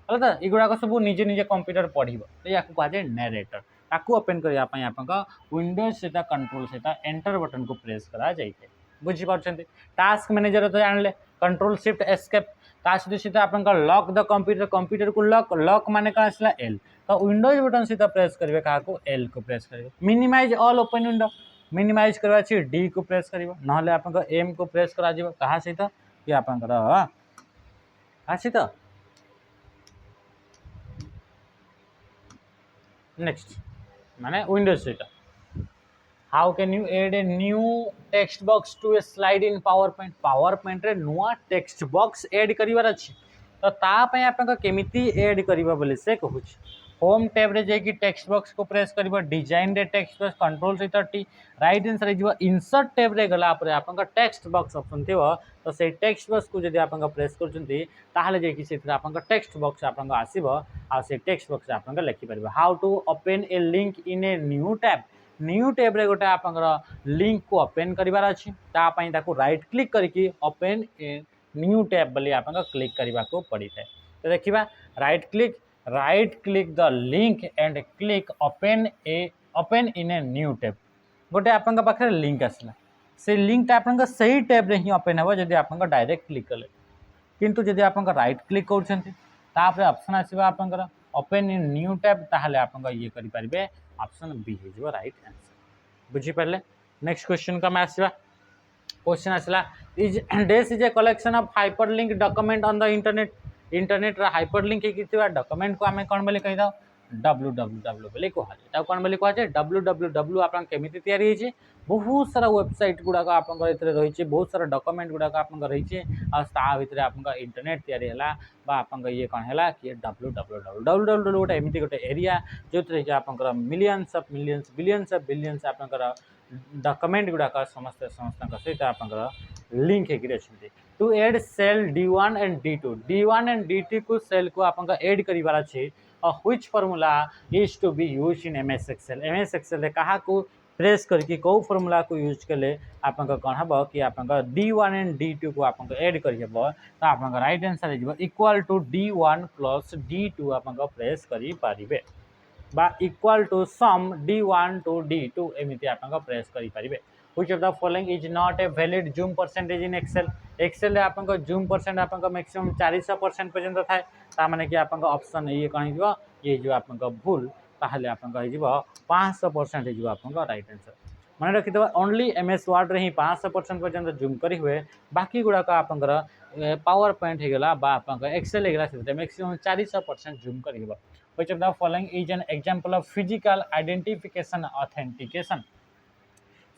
A: है तो युड़ाक सब निजे निजे कंप्यूटर पढ़ तो या कहुए नैरेटर ताकू ओपन करने आप विंडोज सहित कंट्रोल सहित एंटर बटन को प्रेस करा जाए बुझीपार टास्क मैनेजर तो जानले कंट्रोल शिफ्ट एस्केप सहित आप लॉक द कंप्यूटर कंप्यूटर को लॉक लॉक माने कौन आसला एल तो विंडोज बटन सहित प्रेस करेंगे क्या एल को प्रेस करेंगे minimize all open window minimize करवा डी को प्रेस करेंगे ना आप एम को प्रेस करा क्या सहित कि आप सहित नेक्स्ट माने विंडोज सहित how can you add a new text box to a slide in PowerPoint रे नुआ टेक्स्ट बॉक्स एड करिवार अछि तो तापाई आप केमिति एड करिबा बोले से कहूँ होम टैब रे जाकि टेक्स्ट बॉक्स को प्रेस करिबा डिजाइन रे टेक्स्ट बॉक्स कंट्रोल सहित टी राइट आंसर हो इंसर्ट टैब रे गला पर आप टेक्स्ट बॉक्स ऑप्शन थी तो से टेक्स्ट बॉक्स को जब आप प्रेस कर आप टेक्स्ट बॉक्स आप आसो आ से टेक्स्ट बॉक्स आप लिखिपर how to open a link in a new tab रे गोटे आप लिंक को ओपन करार अच्छी राइट क्लिक करके ओपन ए न्यू टैब बोली आप क्लिक करने को पड़ी था तो देखा right click the link and click open in a new tab गोटे आप पाखे लिंक आसला से लिंकटा आप सही टैब रे ही ओपन हो जब आप डायरेक्ट क्लिक कले किंतु जब आप राइट क्लिक कर ऑप्शन आसवा आप ओपन इन न्यू टैब ताहले आप ये करेंगे ऑप्शन बी हो राइट आंसर बुझीपारे नेक्स्ट क्वेश्चन का आसवा क्वेश्चन आसला is this is a collection of hyperlink document on the internet hyperlink होता डॉक्यूमेंट को आम कौन बोली कही www बोली कहुए कौन बोली कहुए www आप केमिति तैयारी होइए बहुत सारा वेबसाइट गुड़ाक आप रही बहुत सारा डॉक्यूमेंट गुड़ाक आप रही भितर आप इंटरनेट तैयारी है आप ये कौन है कि www गोटे एमती गोटे एरिया जो आप millions of millions billions of billions आप डॉक्यूमेंट गुड़ाक समस्त समस्त सहित आप लिंक होकर to add cell D1 and D1 and D2 को सेल को आप एड करार अच्छे which formula is to be use in MS Excel क्या को प्रेस करके कौ फॉर्मूला को यूज कले आप कौन हम कि आप D1 एंड D2 को आप एड करहब तो आप राइट आंसर हो equal to D1 plus D2 आप प्रेस करें बा equal to some D1 to D2 एमती आप प्रेस करेंगे which of the following is not a valid zoom percentage in Excel आप जूम परसेंट आप मैक्सिमम 400% पर्यंत थाए ताने कि आप ऑप्शन ये कौन हो ये जो आप भूल ताहले आप 500% आप राइट आंसर मन रखिद ओनली MS वर्ड रे ही 500% पर्यंत जूम करी हुए बाकी गुड़ाक आप पावर पॉइंट होगा आप एक्सेल होगा मैक्सिमम 400% जूम कर which of the following is an example of physical identification authentication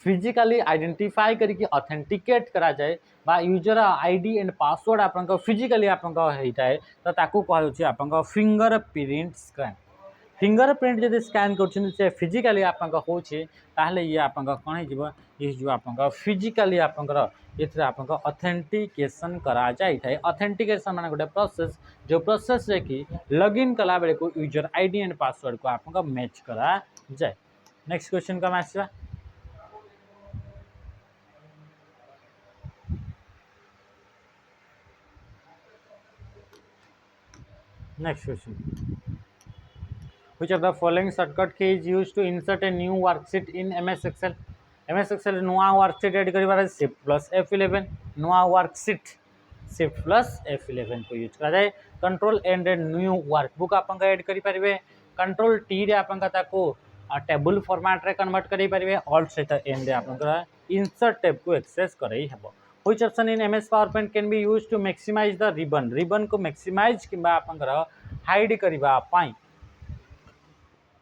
A: physically identify करके ऑथेंटिकेट करा जाए बा यूजर आईडी एंड पासवर्ड आप फिजिकली आप होता है तो ताकू कहूँ आप finger print scan finger print जब स्कैन कर फिजिकली आप ताहले ये आप कौन हो ये जो आप फिजिकली आप ये आप ऑथेंटिकेशन करा जाए ऑथेंटिकेशन माने गोटे प्रोसेस जो प्रोसेस रे कि लॉगिन कला बेले को यूजर आईडी एंड पासवर्ड को आप मैच करा जाए नेक्स्ट क्वेश्चन को आसवा next question which of the following shortcut key is used to insert a new worksheet in MS Excel MS Excel नुआ वर्कशीट ऐड करिबार shift plus F11 नुआ worksheet shift plus F11 को use करा जाए control and new workbook आप add करि परिबे control T रे आप ताको टेबल फॉर्मेट रे कन्वर्ट करि परिबे ऑल्ट सहित एन रे आप इंसर्ट टैब को एक्सेस करई हेबो which option in MS PowerPoint can be used to maximize the ribbon को मैक्सिमाइज किबा आप हाइड करिबा पाई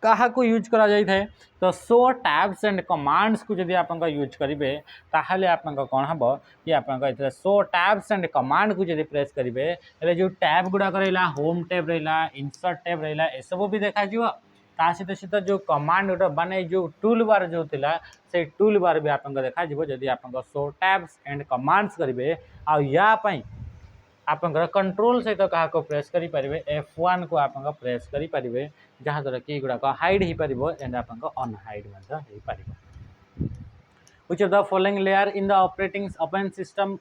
A: कहा को यूज करा जाए थे तो शो टैब्स एंड कमांड्स को जब आप यूज करेंगे ताहले आप कौन हम कि आप शो टैब्स एंड कमांड को जब प्रेस करेंगे जो टैब गुड़ाक रहा होम टैब रहा इंसर्ट टैब रहा ये सब भी देखा सहित सहित जो कमांड गोटे माने जो टूल बार जो थिला से टूल बार भी आप देखा जदि आप शो टैब्स एंड कमांड्स करेंगे आपाई आप कंट्रोल सहित क्या को प्रेस करेंगे F1 को आप प्रेस करेंगे जहाँद्वारा कि गुड़ाक हाइड हो पार एंड आप अनहाइड हो पार which of the following layer in the operating system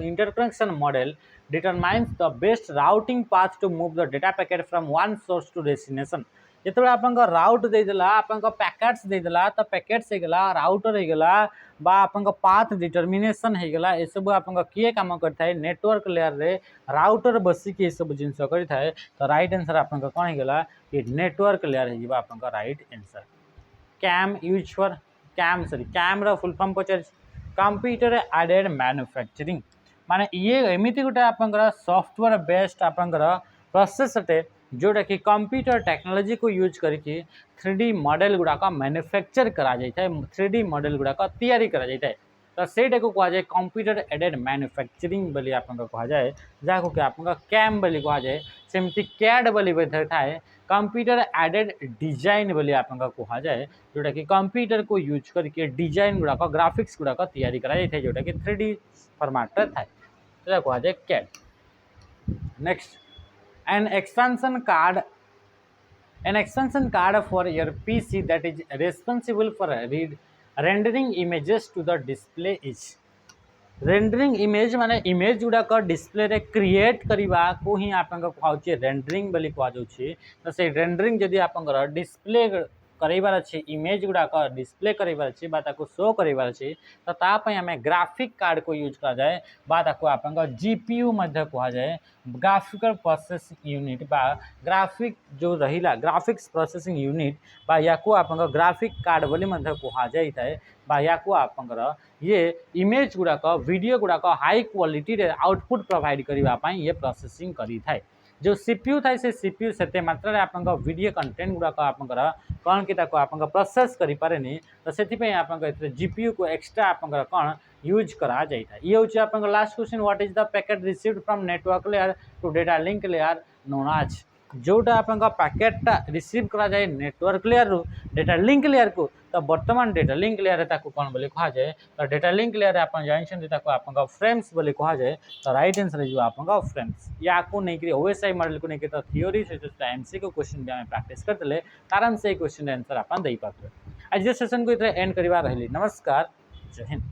A: interconnection model determines the best routing path to move the data packet from one source to destination जो आप राउट देदेला आप पैकेट्स देदेला तो पैकेट्स होगा router होगा बा आप पाथ डिटर्मिनेशन होगा ये सब आप किए काम करता है नेटवर्क लेयर रे राउटर बसिक ये सब जिन करें तो राइट आंसर आप कौन होगा कि नेटवर्क लेयर हो आप right answer CAM use for CAM sorry CAM रो फुल फॉर्म पचार कंप्यूटर एडेड मैन्युफैक्चरिंग माने ये एमती गोटे आप सॉफ्टवेयर बेस्ड आप प्रोसेस अटे जोटा कि कंप्यूटर टेक्नोलॉजी को यूज करके 3D मॉडल गुड़ाक मैन्युफैक्चर करा जाए 3D मॉडल गुड़ाक तैयारी करा जाए तो सेटा को कह जाए कंप्यूटर एडेड मैन्युफैक्चरिंग बोली आप कह जाए जहाँ कि आप कैम बोली कह जाए सेमती कैड बोली थाए कंप्यूटर एडेड डिजाइन बोली आप कह जाए जोटा कि कंप्यूटर को यूज करके डिजाइन गुड़ाक ग्राफिक्स गुड़ाक तैयारी करा जाए जोटा कि 3D फॉर्मेट थाए तो कह जाए CAD next an expansion card for your PC that is responsible for rendering images to the display is rendering image माने इमेज गुड़ाक डिस्प्ले रे क्रिएट करवा को ही आप कहे रेंडरिंग बोली कहुच्छे तो से रेंडरिंग जदि आप डिस्प्ले करार अच्छे इमेज गुड़ाक डिस्प्ले करार अच्छे शो करार अच्छे तो तापाई आम ग्राफिक कार्ड को यूज करा जाए आप GPU कह जाए ग्राफिकल प्रोसेसिंग यूनिट बा ग्राफिक जो रहिला ग्राफिक्स प्रोसेसिंग यूनिट बा या को आप ग्राफिक कार्ड बोली कह जाए बा या को आप ये इमेज गुड़ाक वीडियो गुड़ाक हाई क्वालिटी रे आउटपुट प्रोवाइड करने ये प्रोसेसिंग करी थाए जो CPU थाए से CPU से मात्रा आप वीडियो कंटेंट गुड़ाक आप कौन कि आप प्रोसेस करें तो से आप GPU को एक्स्ट्रा आप कौन यूज करा जाए ये हूँ आप last question what is the packet received from network layer to data link layer known as जोटा आपन पैकेटा रिसीव करा जाए नेटवर्क लेयर रु डेटा लिंक लेयर को तो वर्तमान डेटा लिंक लेयर कौन बोली कहा जाए तो डेटा लिंक लेयर आप जानते आपन फ्रेम्स बोली कहा जाए तो राइट आंसर जो आपन फ्रेम्स या को नहीं ओएसआई मॉडल को नहीं तो थ्योरी सहित एमसीक्यू क्वेश्चन भी आम प्रैक्टिस करते आराम से क्वेश्चन आंसर आप दे पारे। आज सेशन को एंड करवा रही। नमस्कार, जय हिंद।